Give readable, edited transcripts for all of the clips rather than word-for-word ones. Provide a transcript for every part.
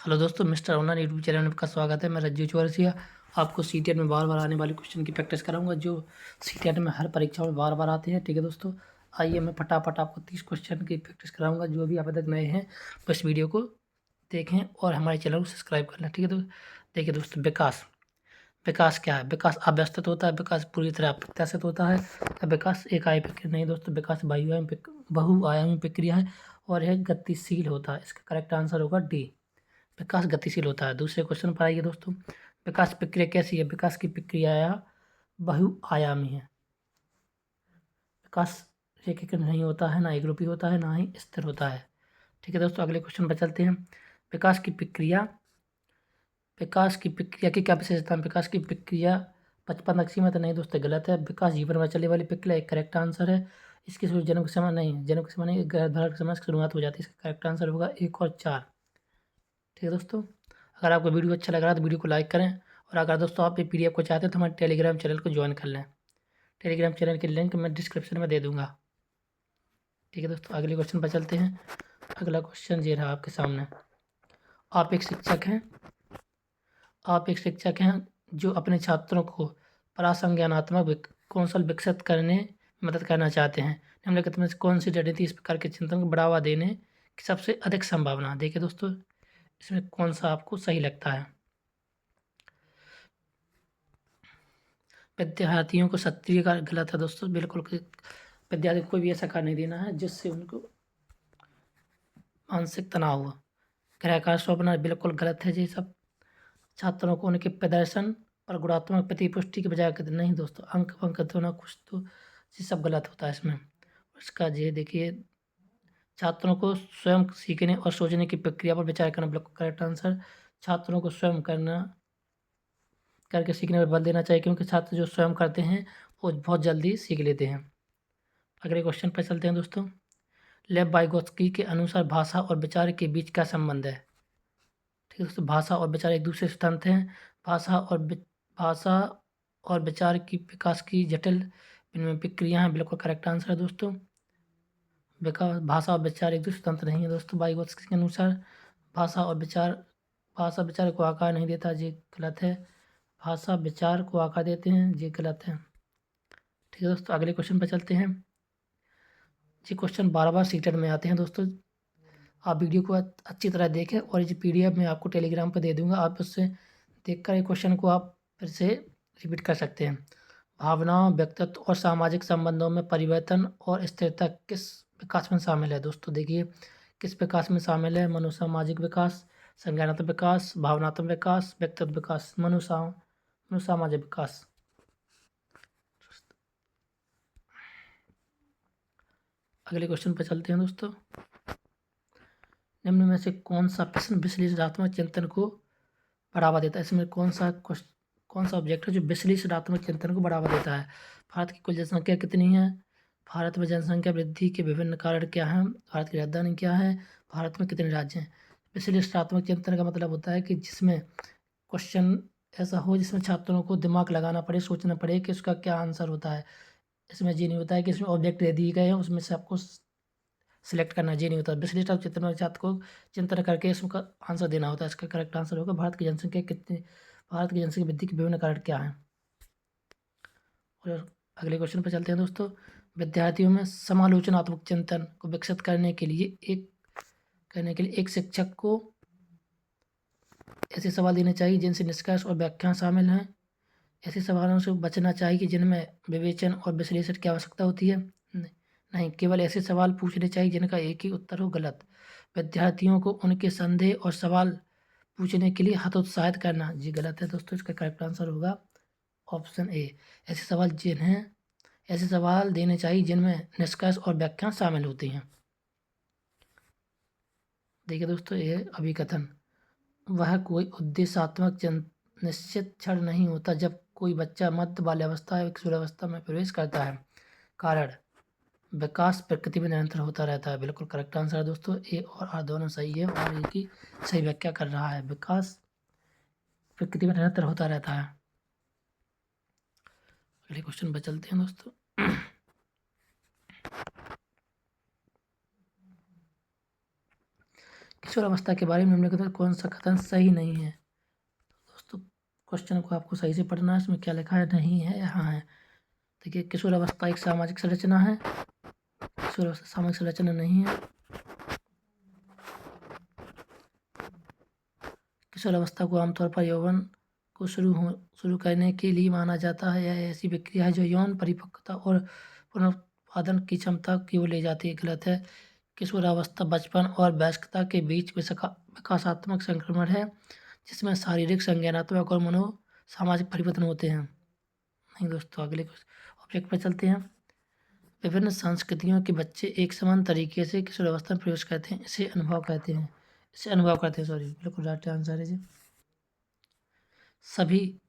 Hello दोस्तों, mister online YouTube channel में आपका स्वागत है। मैं रज्जू चौरसिया आपको सीटेट में बार बार आने वाले क्वेश्चन की प्रैक्टिस कराऊंगा, जो सीटेट में हर परीक्षा में बार बार आते हैं। ठीक है दोस्तों, आइए मैं फटाफट आपको 30 क्वेश्चन की प्रैक्टिस कराऊंगा। जो भी अभी तक नए हैं वो इस वीडियो को देखें और हमारे चैनल को सब्सक्राइब कर लें। ठीक है देखिए दोस्तों, विकास विकास क्या है? विकास अव्यवस्थित होता है, विकास पूरी तरह अप्रत्याशित होता है, विकास एकाएक प्रक्रिया नहीं दोस्तों, विकास बहुआयामी प्रक्रिया है और यह गतिशील होता है। इसका करेक्ट आंसर होगा डी, विकास गतिशील होता है। दूसरे क्वेश्चन पर आइए दोस्तों, विकास प्रक्रिया कैसी है? विकास की प्रक्रिया बहुआयामी है। विकास रेखीय नहीं होता है, ना एकरूपी होता है, ना ही स्थिर होता है। ठीक है दोस्तों, अगले क्वेश्चन पर चलते हैं। विकास की प्रक्रिया की क्या विशेषता है? विकास की प्रक्रिया 55 तक सीमित नहीं दोस्तों, गलत है। विकास जीवन में चलने वाली प्रक्रिया एक करेक्ट आंसर है। इसकी शुरू जन्म के समय नहीं, जन्म के समय नहीं, गर्भधारण के समय से शुरुआत हो जाती है। इसका करेक्ट आंसर होगा 1 और 4। ठीक है दोस्तों, अगर आपको वीडियो अच्छा लग रहा है तो वीडियो को लाइक करें, और अगर दोस्तों आप ये पीडीएफ को चाहते हैं तो हमारे टेलीग्राम चैनल को ज्वाइन कर लें। टेलीग्राम चैनल की लिंक मैं डिस्क्रिप्शन में दे दूंगा। ठीक है दोस्तों, अगले क्वेश्चन पर चलते हैं। अगला क्वेश्चन ये रहा आपके सामने। आप एक शिक्षक हैं आप एक शिक्षक हैं जो अपने छात्रों को प्रासंज्ञानात्मक कौशल विकसित करने में मदद करना चाहते हैं। निम्नलिखित में से कौन सी रणनीति इस प्रकार के चिंतन को बढ़ावा देने की सबसे अधिक संभावना? देखिए दोस्तों, इसमें कौन सा आपको सही लगता है? विद्यार्थियों को सक्रिय का गलत है दोस्तों, बिल्कुल। विद्यार्थी को कोई भी ऐसा कार्य नहीं देना है जिससे उनको मानसिक तनाव हो। ग्रह का सौंपना बिल्कुल गलत है। ये सब छात्रों को उनके प्रदर्शन और गुणात्मक प्रतिपुष्टि के बजाय कहते नहीं दोस्तों, अंक वंक देना कुछ तो ये सब गलत होता है इसमें। इसका ये देखिए, छात्रों को स्वयं सीखने और सोचने की प्रक्रिया पर विचार करना बिल्कुल करेक्ट आंसर। छात्रों को स्वयं करके सीखने पर बल देना चाहिए, क्योंकि छात्र जो स्वयं करते हैं वो बहुत जल्दी सीख लेते हैं। अगले क्वेश्चन पर चलते हैं दोस्तों। लेव वाइगोत्स्की के अनुसार भाषा और विचार के बीच क्या संबंध है? ठीक है दोस्तों, भाषा और विचार एक दूसरे से स्वतंत्र हैं। भाषा और विचार की विकास की जटिल इनमें प्रक्रिया है, बिल्कुल करेक्ट आंसर है दोस्तों। विकास भाषा और विचार एक दूसरे से स्वतंत्र नहीं है दोस्तों। वाइगोत्स्की के अनुसार भाषा और विचार भाषा विचार को आकार नहीं देता, ये गलत है। भाषा विचार को आकार देते हैं, ये गलत है। ठीक है दोस्तों, अगले क्वेश्चन पर चलते हैं। ये क्वेश्चन बार बार सीटेट में आते हैं दोस्तों। आप वीडियो को अच्छी तरह देखें, और ये पीडीएफ मैं आपको टेलीग्राम पर दे दूंगा। आप उससे देखकर ये क्वेश्चन को आप फिर से रिपीट कर सकते हैं। भावनाओं, व्यक्तित्व और सामाजिक संबंधों में परिवर्तन और स्थिरता किस विकास में शामिल है? दोस्तों देखिए, किस विकास में शामिल है? मनोसामाजिक विकास, संज्ञानात्मक विकास, भावनात्मक विकास, व्यक्तित्व विकास। मनोसामाजिक विकास। अगले क्वेश्चन पर चलते हैं दोस्तों। निम्न में से कौन सा प्रश्न विश्लेषणात्मक चिंतन को बढ़ावा देता है? इसमें कौन सा ऑब्जेक्ट है जो विश्लेषणात्मक चिंतन को बढ़ावा देता है? भारत की कुल जनसंख्या कितनी है? भारत में जनसंख्या वृद्धि के विभिन्न कारण क्या हैं? भारत की राजधानी क्या है? भारत में कितने राज्य हैं? विश्लेषणात्मक चिंतन का मतलब होता है कि जिसमें क्वेश्चन ऐसा हो जिसमें छात्रों को दिमाग लगाना पड़े, सोचना पड़े कि उसका क्या आंसर होता है। इसमें ये नहीं होता है कि इसमें ऑब्जेक्ट दे दिए गए हैं उसमें से आपको सिलेक्ट करना, ये नहीं होता। विश्लेषणात्मक चिंतन में छात्र को चिंतन करके इसका आंसर देना होता है। इसका करेक्ट आंसर होगा भारत की जनसंख्या वृद्धि के विभिन्न कारण क्या हैं। और अगले क्वेश्चन पर चलते हैं दोस्तों। विद्यार्थियों में समालोचनात्मक चिंतन को विकसित करने के लिए एक शिक्षक को ऐसे सवाल देने चाहिए जिनसे निष्कर्ष और व्याख्या शामिल हैं। ऐसे सवालों से बचना चाहिए जिनमें विवेचन और विश्लेषण की आवश्यकता होती है। नहीं, केवल ऐसे सवाल पूछने चाहिए जिनका एक ही उत्तर हो। गलत। विद्यार्थियों को उनके संदेह और सवाल पूछने के लिए हतोत्साहित करना, जी गलत है दोस्तों। इसका करेक्ट आंसर होगा ऑप्शन ए। ऐसे सवाल देने चाहिए जिनमें निष्कर्ष और व्याख्या शामिल होती हैं। देखिए दोस्तों, ये अभिकथन, वह कोई उद्देश्यात्मक निश्चित क्षण नहीं होता जब कोई बच्चा मध्य बाल्यावस्था या किशोरावस्था में प्रवेश करता है। कारण, विकास प्रकृति में निरंतर होता रहता है। बिल्कुल करेक्ट आंसर है दोस्तों। ए और आर दोनों सही है, और ए की सही व्याख्या कर रहा है। विकास प्रकृति में निरंतर होता रहता है। अगले क्वेश्चन पर चलते हैं दोस्तों। किशोरावस्था के बारे में निम्नलिखित में कौन सा कथन सही नहीं है? दोस्तों क्वेश्चन को आपको सही से पढ़ना है। इसमें क्या लिखा है, नहीं है या हाँ है। देखिए, किशोरावस्था एक सामाजिक संरचना है। किशोरावस्था सामाजिक संरचना नहीं है। किशोरावस्था को आमतौर पर यौवन को शुरू करने के लिए माना जाता है। यह ऐसी प्रक्रिया है जो यौन परिपक्वता और पुनरुत्पादन की क्षमता की ओर ले जाती है। गलत है। किशोरावस्था बचपन और वयस्कता के बीच विकासात्मक संक्रमण है, जिसमें शारीरिक, संज्ञानात्मक और सामाजिक परिवर्तन होते हैं। नहीं दोस्तों, अगले ऑब्जेक्ट पर चलते हैं। विभिन्न संस्कृतियों के बच्चे एक समान तरीके से किशोरावस्था में प्रवेश करते हैं। इसे अनुभव कहते हैं। सॉरी, बिल्कुल राइट आंसर है जी। सभी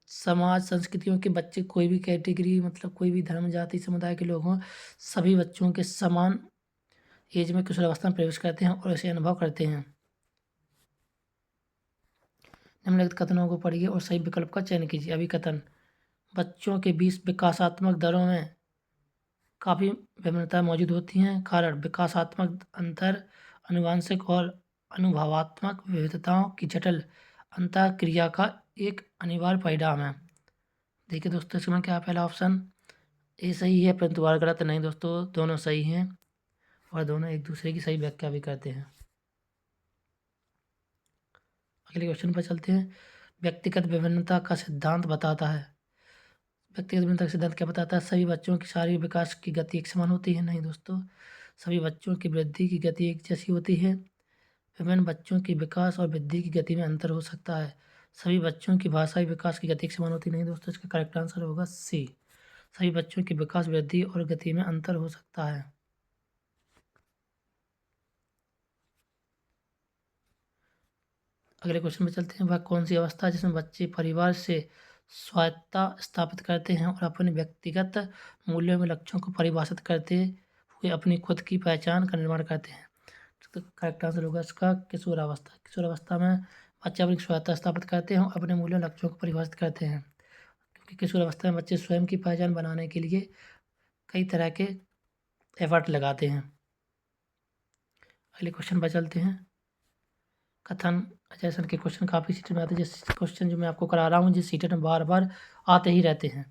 समाज संस्कृतियों के बच्चे, कोई भी कैटेगरी, मतलब कोई भी धर्म, जाति, समुदाय के लोग हों, सभी बच्चों के समान एज में किशोरावस्था में प्रवेश करते हैं और इसे अनुभव करते हैं। निम्नलिखित कथनों को पढ़िए और सही विकल्प का चयन कीजिए। अभी कथन: बच्चों के बीच विकासात्मक दरों में काफ़ी विभिन्नता मौजूद होती हैं। कारण: विकासात्मक अंतर आनुवंशिक और अनुभवात्मक विविधताओं की जटिल अंतःक्रिया का एक अनिवार्य परिणाम है। देखिए दोस्तों, इसमें क्या पहला ऑप्शन ए सही है, परंतु बार गलत नहीं दोस्तों, दोनों सही हैं और दोनों एक दूसरे की सही व्याख्या भी करते हैं। अगले क्वेश्चन पर चलते हैं। व्यक्तिगत विभिन्नता का सिद्धांत बताता है। व्यक्तिगत विभिन्नता का सिद्धांत क्या बताता है? सभी बच्चों की शारीरिक विकास की गति एक समान होती है। नहीं दोस्तों, सभी बच्चों की वृद्धि की गति एक जैसी होती है। विभिन्न बच्चों की विकास और वृद्धि की गति में अंतर हो सकता है। सभी बच्चों की भाषाई विकास की गति एक समान होती नहीं दोस्तों, इसका करेक्ट आंसर होगा सी। सभी बच्चों की विकास, वृद्धि और गति में अंतर हो सकता है। अगले क्वेश्चन में चलते हैं। वह कौन सी अवस्था है जिसमें बच्चे परिवार से स्वायत्तता स्थापित करते हैं और अपने व्यक्तिगत मूल्यों में लक्ष्यों को परिभाषित करते हुए अपनी खुद की पहचान का निर्माण करते हैं? तो करेक्ट आंसर होगा इसका किशोरावस्था। किशोरावस्था में बच्चे अपनी स्वायत्तता स्थापित करते हैं और अपने मूल्यों, लक्ष्यों को परिभाषित करते हैं, क्योंकि किशोरावस्था में बच्चे स्वयं की पहचान बनाने के लिए कई तरह के एफर्ट लगाते हैं। अगले क्वेश्चन पर चलते हैं। कथन जैसे के क्वेश्चन काफ़ी सीटें में आते हैं। जिस क्वेश्चन जो मैं आपको करा रहा हूँ, जिस सीटें में बार बार आते ही रहते हैं।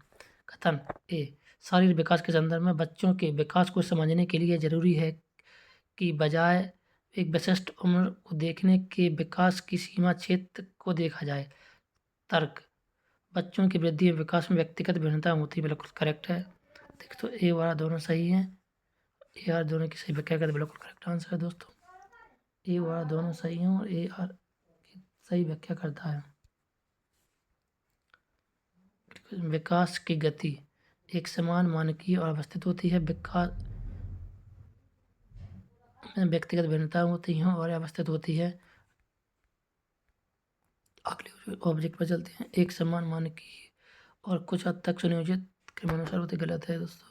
कथन ए: शारीरिक विकास के संदर्भ में बच्चों के विकास को समझने के लिए जरूरी है कि बजाय एक विशिष्ट उम्र को देखने के विकास की सीमा क्षेत्र को देखा जाए। तर्क: बच्चों की वृद्धि और विकास में व्यक्तिगत भिन्नता होती है। बिल्कुल करेक्ट है। देख तो ए वाला दोनों सही है। ए आर दोनों की सही व्याख्या करते बिल्कुल करेक्ट आंसर है दोस्तों। ए वाला दोनों सही हैं और ए आर की सही व्याख्या करता है। विकास की गति एक समान, मानकीय और अवस्थित होती है। विकास में व्यक्तिगत भिन्नता होती हैं और अवस्थित होती है। अगले ऑब्जेक्ट पर चलते हैं। एक समान, मानकीय और कुछ हद तक सुनियोजित क्रमानुसार होती। गलत है दोस्तों,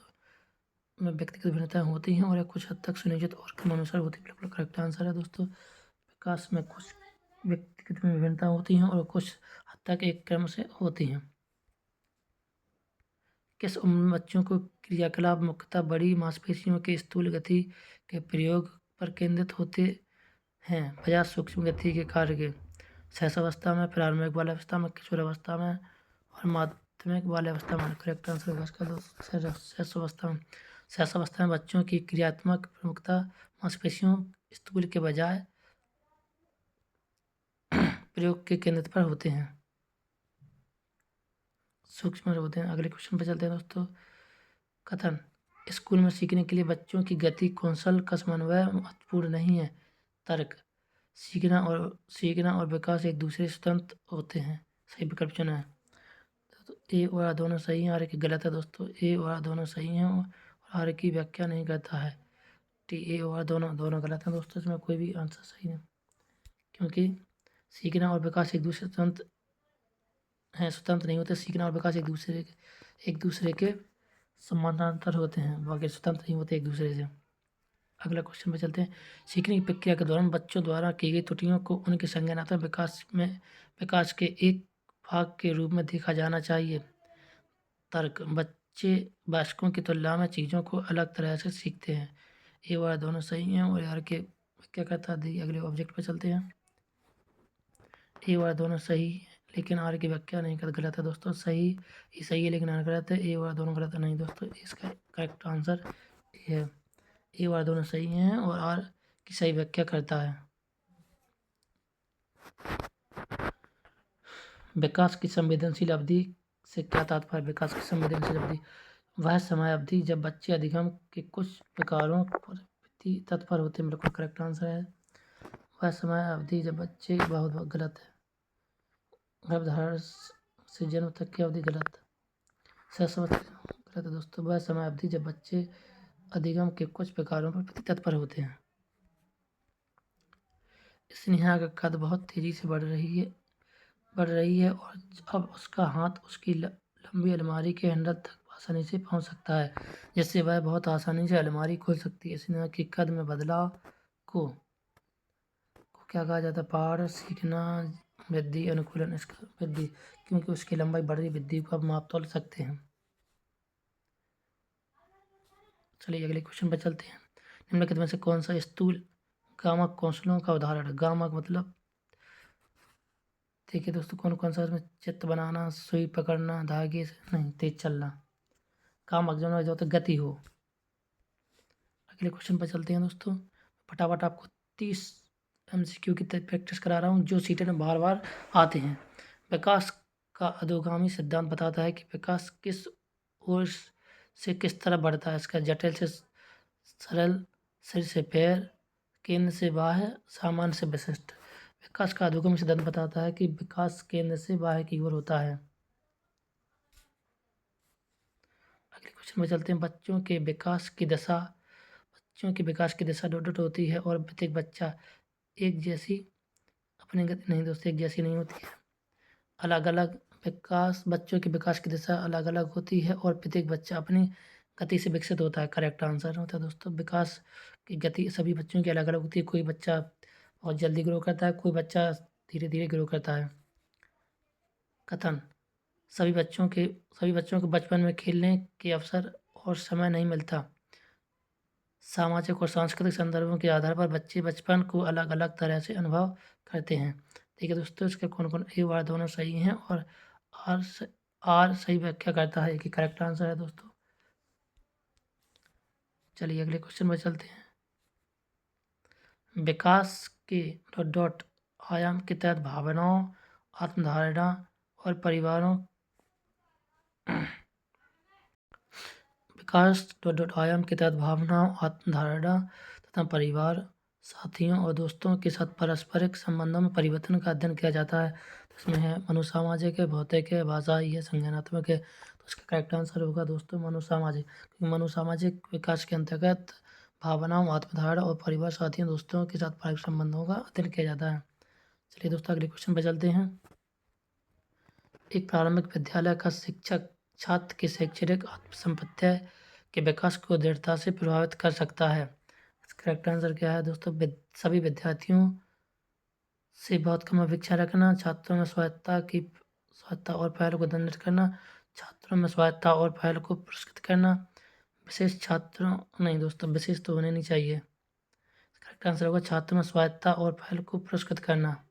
में व्यक्तिगत भिन्नता होती हैं और कुछ हद तक सुनियोजित और क्रमानुसार होती है। बिल्कुल करेक्ट आंसर है दोस्तों। विकास में कुछ व्यक्तिगत में विभिन्नता होती हैं और कुछ हद तक एक क्रम से होती हैं। किस उम्र में बच्चों को क्रियाकलाप मुख्यतः बड़ी मांसपेशियों के स्थूल गति के प्रयोग पर केंद्रित होते हैं बजाय सूक्ष्म गति के कार्य के? शैशवावस्था में, प्रारंभिक बाल्यावस्था में, किशोरावस्था में और माध्यमिक बाल्यावस्था में? करेक्ट आंसर होगा इसका दोस्तों शैशवावस्था में। शैशवावस्था में बच्चों की क्रियात्मक प्रमुखता मांसपेशियों स्थूल के बजाय प्रयोग के केंद्र पर होते हैं, सूक्ष्म होते हैं। अगले क्वेश्चन पर चलते हैं दोस्तों। कथन: स्कूल में सीखने के लिए बच्चों की गति कौशल का समन्वय महत्वपूर्ण नहीं है। तर्क: सीखना और विकास एक दूसरे से स्वतंत्र होते हैं। सही विकल्प चुना है। तो ए और दोनों सही हैं, आर की गलत है दोस्तों। ए और दोनों सही हैं और आर की व्याख्या नहीं करता है। टी ए और दोनों गलत हैं दोस्तों, इसमें कोई भी आंसर सही नहीं, क्योंकि सीखना और विकास एक दूसरे स्वतंत्र नहीं होते। सीखना और विकास एक दूसरे के समानांतर होते हैं, बाकी स्वतंत्र नहीं होते एक दूसरे से। अगला क्वेश्चन पे चलते हैं। सीखने की प्रक्रिया के दौरान बच्चों द्वारा की गई त्रुटियों को उनके संज्ञानात्मक विकास के एक भाग के रूप में देखा जाना चाहिए। तर्क: बच्चे वयस्कों की तुलना में चीज़ों को अलग तरह से सीखते हैं। ये वाला दोनों सही हैं और यार के क्या कहता है, अगले ऑब्जेक्ट पर चलते हैं। ए वाला दोनों सही है लेकिन आर की व्याख्या नहीं कर, गलत है दोस्तों। सही ये सही है लेकिन आर गलत है। ए वाला दोनों गलत है, नहीं दोस्तों, इसका करेक्ट आंसर ए है। ए वाला दोनों सही हैं और आर की सही व्याख्या करता है। विकास की संवेदनशील अवधि से क्या तात्पर्य? विकास की संवेदनशील अवधि वह समय अवधि जब बच्चे अधिगम के कुछ प्रकारों पर तत्पर होते हैं। बिल्कुल करेक्ट आंसर है। वह समय अवधि जब बच्चे बहुत गलत है। गर्भधारण से जन्म तक की अवधि गलत। गलत है दोस्तों। वह समय अवधि जब बच्चे अधिगम के कुछ प्रकारों पर तत्पर होते हैं। स्नेहा का कद बहुत तेजी से बढ़ रही है और अब उसका हाथ उसकी लंबी अलमारी के हैंडल तक आसानी से पहुंच सकता है, जिससे वह बहुत आसानी से अलमारी खोल सकती है। स्नेहा के कद में बदलाव को क्या कहा जाता है? पहाड़ सीखना, वृद्धि, अनुकूलन। इसका वृद्धि, क्योंकि उसकी लंबाई बढ़ रही, वृद्धि को अब माप तोल सकते हैं। चलिए अगले क्वेश्चन पर चलते हैं। निम्नलिखित में से कौन सा स्थूल गामक कौशलों का उदाहरण है? गामक मतलब देखिए दोस्तों, कौन कौन सा इसमें? चित्र बनाना, सुई पकड़ना, धागे से नहीं, तेज चलना। गामक जो होता है गति हो। अगले क्वेश्चन पर चलते हैं दोस्तों। फटाफट आपको 30 MCQ की प्रैक्टिस करा रहा हूँ जो सीटें में बार बार आते हैं। विकास का अधोगामी सिद्धांत बताता है कि विकास किस ओर से किस तरह बढ़ता है। इसका जटिल से सरल, सिर से पैर, केंद्र से बाह्य, सामान्य से विशिष्ट। विकास का अधोगामी सिद्धांत बताता है कि विकास केंद्र से बाह्य की ओर होता है। अगले क्वेश्चन में चलते हैं। बच्चों के विकास की दिशा दो होती है और प्रत्येक बच्चा एक जैसी अपनी गति नहीं दोस्तों, एक जैसी नहीं होती है। अलग अलग बच्चों के विकास की दिशा अलग अलग होती है और प्रत्येक बच्चा अपनी गति से विकसित होता है। करेक्ट आंसर होता है दोस्तों। विकास की गति सभी बच्चों की अलग अलग होती है। कोई बच्चा बहुत जल्दी ग्रो करता है, कोई बच्चा धीरे धीरे ग्रो करता है। कथन, सभी बच्चों को बचपन में खेलने के अवसर और समय नहीं मिलता। सामाजिक और सांस्कृतिक संदर्भों के आधार पर बच्चे बचपन को अलग अलग तरह से अनुभव करते हैं। ठीक है दोस्तों, इसके कौन कौन? ए वाला दोनों सही हैं और आर सही व्याख्या करता है, कि करेक्ट आंसर है दोस्तों। चलिए अगले क्वेश्चन पर चलते हैं। विकास के आयाम के तहत भावनाओं, आत्मधारणा और परिवारों विकास आयाम के तहत भावनाओं, आत्मधारणा तथा परिवार, साथियों और दोस्तों के साथ पारस्परिक संबंधों में परिवर्तन का अध्ययन किया जाता है। तो इसमें है मनोसामाजिक है, भौतिक है, भाषाई है, संज्ञानात्मक है। तो इसका करेक्ट आंसर होगा दोस्तों मनोसामाजिक। क्योंकि मनोसामाजिक विकास के अंतर्गत भावनाओं, आत्मधारणा और परिवार, साथियों, दोस्तों के साथ पारस्परिक संबंधों का अध्ययन किया जाता है। चलिए दोस्तों अगले क्वेश्चन पर चलते हैं। एक प्रारंभिक विद्यालय का शिक्षक छात्र के शैक्षणिक आत्मसंपत्ति के विकास को दृढ़ता से प्रभावित कर सकता है। करेक्ट आंसर क्या है दोस्तों? सभी विद्यार्थियों से बहुत कम अपेक्षा रखना, छात्रों में स्वायत्ता और पहल को दंडित करना, छात्रों में स्वायत्ता और पहल को पुरस्कृत करना, विशेष तो होने नहीं चाहिए। करेक्ट आंसर होगा छात्रों में स्वायत्ता और पहल को पुरस्कृत करना।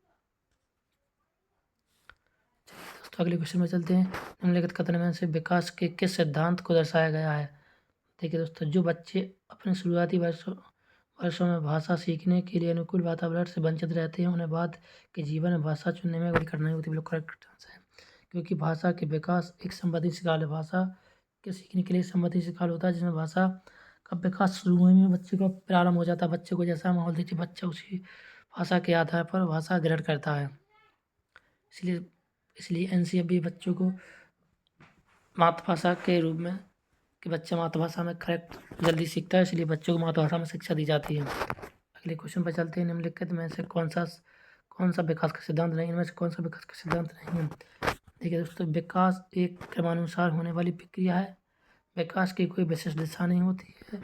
तो अगले क्वेश्चन में चलते हैं। निम्नलिखित कथन में से विकास के किस सिद्धांत को दर्शाया गया है? देखिए दोस्तों, जो बच्चे अपने शुरुआती वर्षों में भाषा सीखने के लिए अनुकूल वातावरण से वंचित रहते हैं, उन्हें बाद के जीवन में भाषा चुनने में बड़ी कठिनाई होती है। बिल्कुल करेक्ट आंसर है। क्योंकि भाषा के विकास एक संवहनी काल है। भाषा के सीखने के लिए संवहनी काल होता है, जिसमें भाषा का विकास शुरू होने में बच्चे का प्रारंभ हो जाता है। बच्चे को जैसा माहौल देते बच्चा उसी भाषा के आधार पर भाषा ग्रहण करता है। इसलिए NCFB बच्चों को मातृभाषा के रूप में, कि बच्चा मातृभाषा में करेक्ट जल्दी सीखता है, इसलिए बच्चों को मातृभाषा में शिक्षा दी जाती है। अगले क्वेश्चन पर चलते हैं। निम्नलिखित में से कौन सा विकास का सिद्धांत नहीं? इनमें से कौन सा विकास का सिद्धांत नहीं है? देखिए दोस्तों, विकास एक क्रमानुसार होने वाली प्रक्रिया है। विकास की कोई विशेष दिशा नहीं होती है।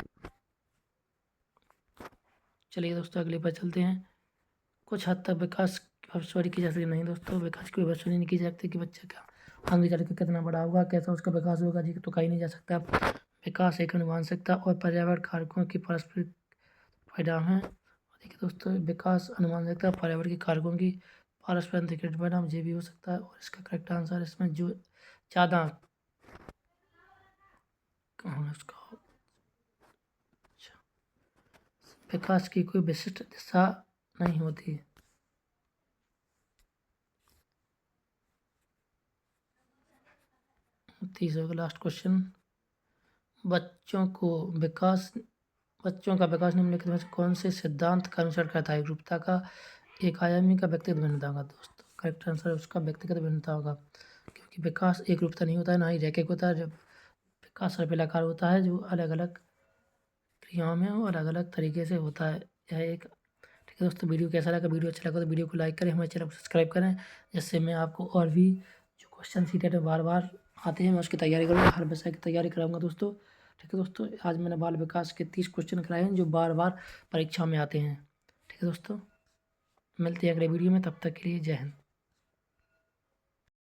चलिए दोस्तों अगले पर चलते हैं। कुछ हद तक विकास की भविष्यवाणी की जा सकती नहीं दोस्तों। विकास की भविष्यवाणी नहीं की जा सकती कि बच्चा क्या आगे चल के कितना बड़ा होगा, कैसा उसका विकास होगा, जी तो कहीं नहीं जा सकता। विकास एक अनुवांशिकता और पर्यावरण कारकों की पारस्परिक परिणाम है। देखिए दोस्तों, विकास अनुमानिकता पर्यावरण के कारकों की पारस्परिक क्रिकेट परिणाम ये भी हो सकता है। और इसका करेक्ट आंसर इसमें जो ज़्यादा कहाँ है उसका, अच्छा, विकास की कोई विशिष्ट दिशा नहीं होती। 30 का लास्ट क्वेश्चन, बच्चों को विकास बच्चों का विकास निम्नलिखित में से कौन से सिद्धांत का अनुसरण करता है? एकरूपता का, एक आयामी का, व्यक्तिगत भिन्नता का। दोस्तों करेक्ट आंसर उसका व्यक्तिगत भिन्नता होगा, क्योंकि विकास एक रूपता नहीं होता है, ना ही रैखिक होता है। जब विकास सर्पिलाकार होता है, जो अलग अलग क्रियाओं में और अलग अलग तरीके से होता है। यह एक, ठीक है दोस्तों, वीडियो कैसा लगा? वीडियो अच्छा लगा तो वीडियो को लाइक करें, हमारे चैनल को सब्सक्राइब करें, जिससे मैं आपको और भी जो क्वेश्चन सीटेट में बार बार आते हैं मैं उसकी तैयारी करूँगा, हर विषय की तैयारी कराऊंगा दोस्तों। ठीक है दोस्तों, आज मैंने बाल विकास के 30 क्वेश्चन कराए हैं जो बार बार परीक्षा में आते हैं। ठीक है दोस्तों, मिलते हैं अगले वीडियो में, तब तक के लिए जय हिंद।